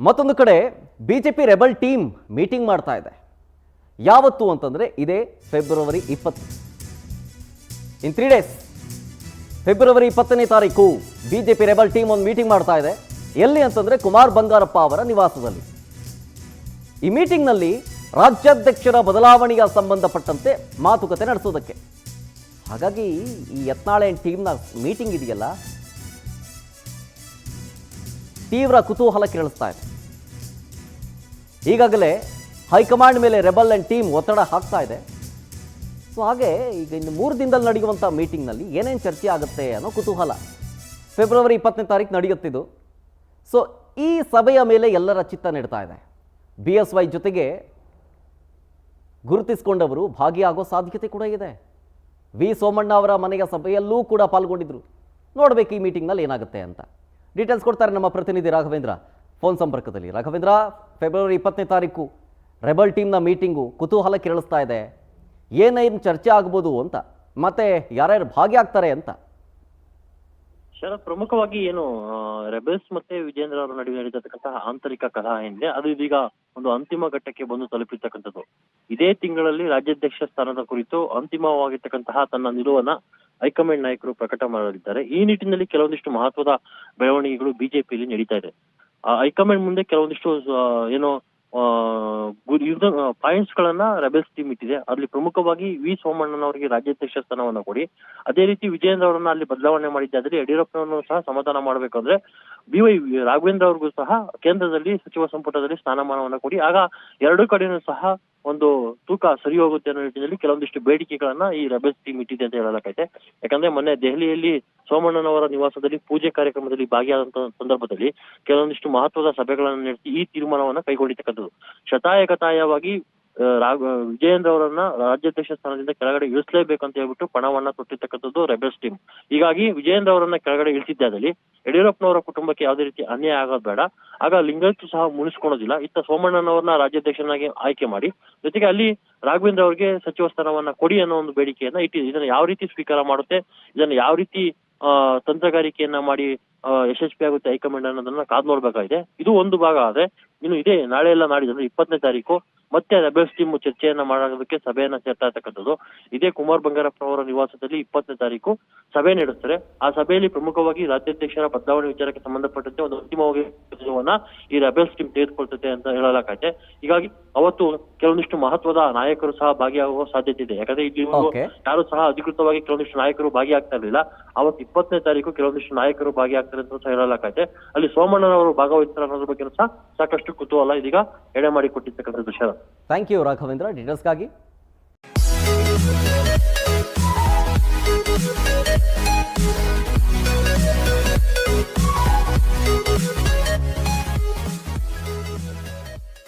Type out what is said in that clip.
ಮತ್ತೊಂದು ಕಡೆ BJP rebel team meeting ಮಾಡ್ತಾ ಇದೆ. ಯಾವತ್ತು ಅಂತಂದ್ರೆ ಇದೇ ಫೆಬ್ರವರಿ 20 ಇನ್ 3 ಡೇಸ್ ಫೆಬ್ರವರಿ 20ನೇ ತಾರೀಕು ಬಿಜೆಪಿ ರೆಬಲ್ ಟೀಮ್ ಒಂದು ಮೀಟಿಂಗ್ ಮಾಡ್ತಾ ಇದೆ. ಎಲ್ಲಿ ಅಂತಂದ್ರೆ ಕುಮಾರ್ ಬಂಗಾರಪ್ಪ ಅವರ ನಿವಾಸದಲ್ಲಿ. ಈ ಮೀಟಿಂಗ್ನಲ್ಲಿ ರಾಜ್ಯಾಧ್ಯಕ್ಷರ ಬದಲಾವಣೆಗೆ ಸಂಬಂಧಪಟ್ಟಂತೆ ಮಾತುಕತೆ ನಡೆಸೋದಕ್ಕೆ. ಹಾಗಾಗಿ ಈ ಯತ್ನಾಳ್ ಅಂಡ್ ಟೀಮ್ನ ಮೀಟಿಂಗ್ ಇದೆಯಲ್ಲ, ತೀವ್ರ ಕುತೂಹಲ ಕೇಳಿಸ್ತಾ ಇದೆ. ಈಗಾಗಲೇ ಹೈಕಮಾಂಡ್ ಮೇಲೆ ರೆಬಲ್ ಅಂಡ್ ಟೀಮ್ ಒತ್ತಡ ಹಾಕ್ತಾ ಇದೆ. ಸೊ ಹಾಗೆ ಈಗ ಇನ್ನು 3 ದಿನದಲ್ಲಿ ನಡೆಯುವಂಥ ಮೀಟಿಂಗ್ನಲ್ಲಿ ಏನೇನು ಚರ್ಚೆ ಆಗುತ್ತೆ ಅನ್ನೋ ಕುತೂಹಲ. ಫೆಬ್ರವರಿ 20ನೇ ತಾರೀಕು ನಡೆಯುತ್ತಿದ್ದು. ಸೊ ಈ ಸಭೆಯ ಮೇಲೆ ಎಲ್ಲರ ಚಿತ್ತ ನೀಡ್ತಾ ಇದೆ. BSY ಜೊತೆಗೆ ಗುರುತಿಸಿಕೊಂಡವರು ಭಾಗಿಯಾಗೋ ಸಾಧ್ಯತೆ ಕೂಡ ಇದೆ. ವಿ ಸೋಮಣ್ಣ ಅವರ ಮನೆಯ ಸಭೆಯಲ್ಲೂ ಕೂಡ ಪಾಲ್ಗೊಂಡಿದ್ರು. ನೋಡಬೇಕು ಈ ಮೀಟಿಂಗ್ನಲ್ಲಿ ಏನಾಗುತ್ತೆ ಅಂತ. ಡೀಟೇಲ್ಸ್ ಕೊಡ್ತಾರೆ ನಮ್ಮ ಪ್ರತಿನಿಧಿ ರಾಘವೇಂದ್ರ ಫೋನ್ ಸಂಪರ್ಕದಲ್ಲಿ. ರಾಘವೇಂದ್ರ, ಫೆಬ್ರವರಿ 20ನೇ ತಾರೀಕು ರೆಬಲ್ ಟೀಮ್ನ ಮೀಟಿಂಗು ಕುತೂಹಲ ಕೇಳಿಸ್ತಾ ಇದೆ. ಏನೇನು ಚರ್ಚೆ ಆಗ್ಬೋದು ಅಂತ, ಮತ್ತೆ ಯಾರ್ಯಾರು ಭಾಗಿಯಾಗ್ತಾರೆ ಅಂತ. ಶರತ್, ಪ್ರಮುಖವಾಗಿ ಏನು ರೆಬೆಲ್ಸ್ ಮತ್ತೆ ವಿಜೇಂದ್ರ ಅವರ ನಡುವೆ ನಡೆದಿರ್ತಕ್ಕಂತಹ ಆಂತರಿಕ ಕಲಹ ಏನಿದೆ ಅದು ಇದೀಗ ಒಂದು ಅಂತಿಮ ಘಟ್ಟಕ್ಕೆ ಬಂದು ತಲುಪಿರ್ತಕ್ಕಂಥದ್ದು. ಇದೇ ತಿಂಗಳಲ್ಲಿ ರಾಜ್ಯಾಧ್ಯಕ್ಷ ಸ್ಥಾನದ ಕುರಿತು ಅಂತಿಮವಾಗಿರ್ತಕ್ಕಂತಹ ತನ್ನ ನಿಲುವನ್ನ ಹೈಕಮಾಂಡ್ ನಾಯಕರು ಪ್ರಕಟ ಮಾಡಲಿದ್ದಾರೆ. ಈ ನಿಟ್ಟಿನಲ್ಲಿ ಕೆಲವೊಂದಿಷ್ಟು ಮಹತ್ವದ ಬೆಳವಣಿಗೆಗಳು ಬಿಜೆಪಿಯಲ್ಲಿ ನಡೀತಾ ಇದೆ. ಹೈಕಮಾಂಡ್ ಮುಂದೆ ಕೆಲವೊಂದಿಷ್ಟು ಏನೋ ಪಾಯಿಂಟ್ಸ್ ಗಳನ್ನ ರೆಬೆಲ್ಸ್ ಟೀಮ್ ಇಟ್ಟಿದೆ. ಅಲ್ಲಿ ಪ್ರಮುಖವಾಗಿ ವಿ ಸೋಮಣ್ಣನವರಿಗೆ ರಾಜ್ಯಾಧ್ಯಕ್ಷ ಸ್ಥಾನವನ್ನ ಕೊಡಿ, ಅದೇ ರೀತಿ ವಿಜಯೇಂದ್ರ ಅವರನ್ನ ಅಲ್ಲಿ ಬದಲಾವಣೆ ಮಾಡಿದ್ದಾದ್ರೆ ಯಡಿಯೂರಪ್ಪನವರನ್ನು ಸಹ ಸಮಾಧಾನ ಮಾಡಬೇಕಂದ್ರೆ BY ರಾಘವೇಂದ್ರ ಅವ್ರಿಗೂ ಸಹ ಕೇಂದ್ರದಲ್ಲಿ ಸಚಿವ ಸಂಪುಟದಲ್ಲಿ ಸ್ಥಾನಮಾನವನ್ನ ಕೊಡಿ. ಆಗ ಎರಡು ಕಡೆನೂ ಸಹ ಒಂದು ತೂಕ ಸರಿ ಹೋಗುತ್ತೆ ಅನ್ನೋ ನಿಟ್ಟಿನಲ್ಲಿ ಕೆಲವೊಂದಿಷ್ಟು ಬೇಡಿಕೆಗಳನ್ನ ಈ ರೆಬೆಲ್ಸ್ ಟೀಮ್ ಇಟ್ಟಿದೆ ಅಂತ ಹೇಳಲಾಗೈತೆ. ಯಾಕಂದ್ರೆ ಮೊನ್ನೆ ದೆಹಲಿಯಲ್ಲಿ ಸೋಮಣ್ಣನವರ ನಿವಾಸದಲ್ಲಿ ಪೂಜೆ ಕಾರ್ಯಕ್ರಮದಲ್ಲಿ ಭಾಗಿಯಾದಂತ ಸಂದರ್ಭದಲ್ಲಿ ಕೆಲವೊಂದಿಷ್ಟು ಮಹತ್ವದ ಸಭೆಗಳನ್ನು ನಡೆಸಿ ಈ ತೀರ್ಮಾನವನ್ನ ಕೈಗೊಂಡಿರ್ತಕ್ಕಂಥದ್ದು. ಶತಾಯಗತಾಯವಾಗಿ ವಿಜಯೇಂದ್ರ ಅವರನ್ನ ರಾಜ್ಯಾಧ್ಯಕ್ಷ ಸ್ಥಾನದಿಂದ ಕೆಳಗಡೆ ಇಳಿಸಲೇಬೇಕಂತ ಹೇಳ್ಬಿಟ್ಟು ಪಣವನ್ನ ತೊಟ್ಟಿರ್ತಕ್ಕಂಥದ್ದು ರೆಬೆಲ್ಸ್ ಟೀಮ್. ಹೀಗಾಗಿ ವಿಜಯೇಂದ್ರ ಅವರನ್ನ ಕೆಳಗಡೆ ಇಳಿಸಿದ್ದಾದಲ್ಲಿ ಯಡಿಯೂರಪ್ಪನವರ ಕುಟುಂಬಕ್ಕೆ ಯಾವುದೇ ರೀತಿ ಅನ್ಯಾಯ ಆಗೋದು ಬೇಡ. ಆಗ ಲಿಂಗಾಯತ್ ಸಹ ಮುನಿಸ್ಕೊಳ್ಳೋದಿಲ್ಲ. ಇತ್ತ ಸೋಮಣ್ಣನವರನ್ನ ರಾಜ್ಯಾಧ್ಯಕ್ಷನಾಗಿ ಆಯ್ಕೆ ಮಾಡಿ, ಜೊತೆಗೆ ಅಲ್ಲಿ ರಾಘವೇಂದ್ರ ಅವರಿಗೆ ಸಚಿವ ಸ್ಥಾನವನ್ನ ಕೊಡಿ ಅನ್ನೋ ಒಂದು ಬೇಡಿಕೆಯನ್ನ ಇಟ್ಟಿದೆ. ಇದನ್ನ ಯಾವ ರೀತಿ ಸ್ವೀಕಾರ ಮಾಡುತ್ತೆ, ಇದನ್ನ ಯಾವ ರೀತಿ ತಂತ್ರಗಾರಿಕೆಯನ್ನ ಮಾಡಿ ಯಶಸ್ವಿ ಆಗುತ್ತೆ ಹೈಕಮಾಂಡ್ ಅನ್ನೋದನ್ನ ಕಾದ್ ನೋಡ್ಬೇಕಾಗಿದೆ. ಇದು ಒಂದು ಭಾಗ. ಆದ್ರೆ ಇನ್ನು ಇದೇ ನಾಳೆ ಎಲ್ಲ ನಾಡಿದ್ರೆ 20ನೇ ತಾರೀಕು ಮತ್ತೆ ರೆಬೆಲ್ಸ್ ಟೀಮ್ ಚರ್ಚೆಯನ್ನ ಮಾಡೋದಕ್ಕೆ ಸಭೆಯನ್ನ ಸೇರ್ತಾ ಇರ್ತಕ್ಕಂಥದ್ದು. ಇದೇ ಕುಮಾರ್ ಬಂಗಾರಪ್ಪ ಅವರ ನಿವಾಸದಲ್ಲಿ 20ನೇ ತಾರೀಕು ಸಭೆ ನಡೆಸ್ತಾರೆ. ಆ ಸಭೆಯಲ್ಲಿ ಪ್ರಮುಖವಾಗಿ ರಾಜ್ಯಾಧ್ಯಕ್ಷರ ಬದಲಾವಣೆ ವಿಚಾರಕ್ಕೆ ಸಂಬಂಧಪಟ್ಟಂತೆ ಒಂದು ಅಂತಿಮವಾಗಿ ಈ ರೆಬೆಲ್ಸ್ ಟೀಮ್ ತೆಗೆದುಕೊಳ್ತದೆ ಅಂತ ಹೇಳಲಾಗೈತೆ. ಹೀಗಾಗಿ ಅವತ್ತು ಕೆಲವೊಂದಿಷ್ಟು ಮಹತ್ವದ ನಾಯಕರು ಸಹ ಭಾಗಿಯಾಗುವ ಸಾಧ್ಯತೆ ಇದೆ. ಯಾಕಂದ್ರೆ ಇಲ್ಲಿ ಯಾರು ಸಹ ಅಧಿಕೃತವಾಗಿ ಕೆಲವೊಂದಿಷ್ಟು ನಾಯಕರು ಭಾಗಿಯಾಗ್ತಾ ಇರಲಿಲ್ಲ. ಅವತ್ತು 20ನೇ ತಾರೀಕು ಕೆಲವೊಂದಿಷ್ಟು ನಾಯಕರು ಭಾಗಿಯಾಗ್ತಾರೆ ಅಂತ ಸಹ ಹೇಳಲಾಗೈತೆ. ಅಲ್ಲಿ ಸೋಮಣ್ಣನವರು ಭಾಗವಹಿಸ್ತಾರೆ ಅನ್ನೋದ್ರ ಬಗ್ಗೆ ಸಹ ಸಾಕಷ್ಟು ಕುತೂಹಲ ಇದೀಗ ಎಡೆ ಮಾಡಿಕೊಟ್ಟಿರ್ತಕ್ಕಂಥದ್ದು. ಶರತ್, ಥ್ಯಾಂಕ್ ಯು ರಾಘವೇಂದ್ರ ಡೀಟೇಲ್ಸ್ಗಾಗಿ.